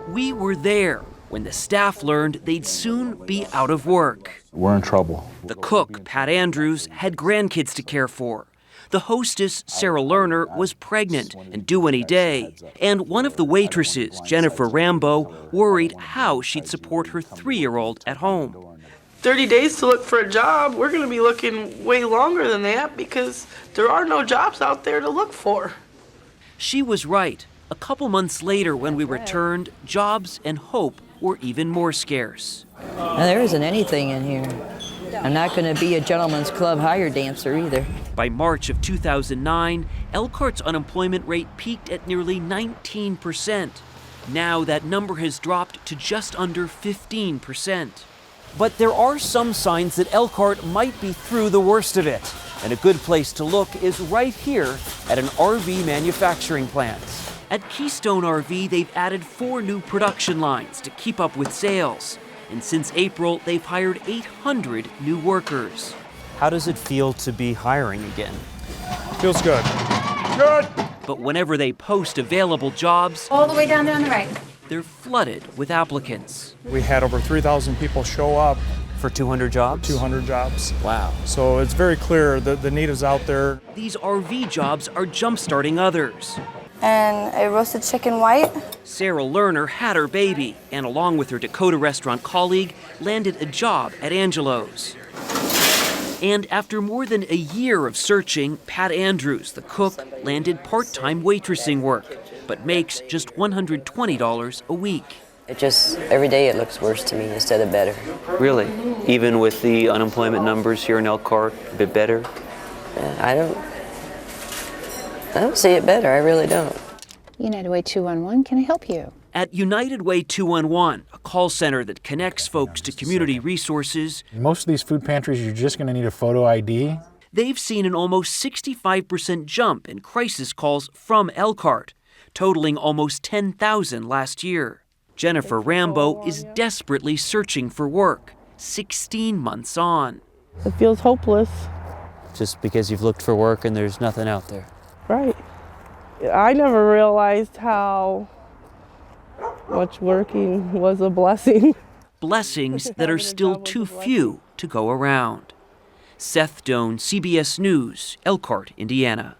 We were there when the staff learned they'd soon be out of work. We're in trouble. The cook, Pat Andrews, had grandkids to care for. The hostess, Sarah Lerner, was pregnant and due any day. And one of the waitresses, Jennifer Rambo, worried how she'd support her 3-year-old at home. 30 days to look for a job, we're going to be looking way longer than that because there are no jobs out there to look for. She was right. A couple months later when we returned, jobs and hope were even more scarce. Now, there isn't anything in here. I'm not going to be a gentleman's club hire dancer either. By March of 2009, Elkhart's unemployment rate peaked at nearly 19%. Now that number has dropped to just under 15%. But there are some signs that Elkhart might be through the worst of it. And a good place to look is right here at an RV manufacturing plant. At Keystone RV, they've added 4 new production lines to keep up with sales. And since April, they've hired 800 new workers. How does it feel to be hiring again? Feels good. Good! But whenever they post available jobs, all the way down there on the right, they're flooded with applicants. We had over 3,000 people show up. For 200 jobs? 200 jobs. Wow. So it's very clear that the need is out there. These RV jobs are jump-starting others. And a roasted chicken white. Sarah Lerner had her baby, and along with her Dakota restaurant colleague, landed a job at Angelo's. And after more than a year of searching, Pat Andrews, the cook, landed part-time waitressing work, but makes just $120 a week. It just, every day it looks worse to me instead of better. Really? Even with the unemployment numbers here in Elkhart, a bit better? I don't see it better, I really don't. United Way 211, can I help you? At United Way 211, a call center that connects folks to community resources, Most of these food pantries, you're just going to need a photo ID. they've seen an almost 65% jump in crisis calls from Elkhart, totaling almost 10,000 last year. Jennifer Rambo is desperately searching for work, 16 months on. It feels hopeless. Just because you've looked for work and there's nothing out there. Right. I never realized how much working was a blessing. Blessings that are still too few to go around. Seth Doane, CBS News, Elkhart, Indiana.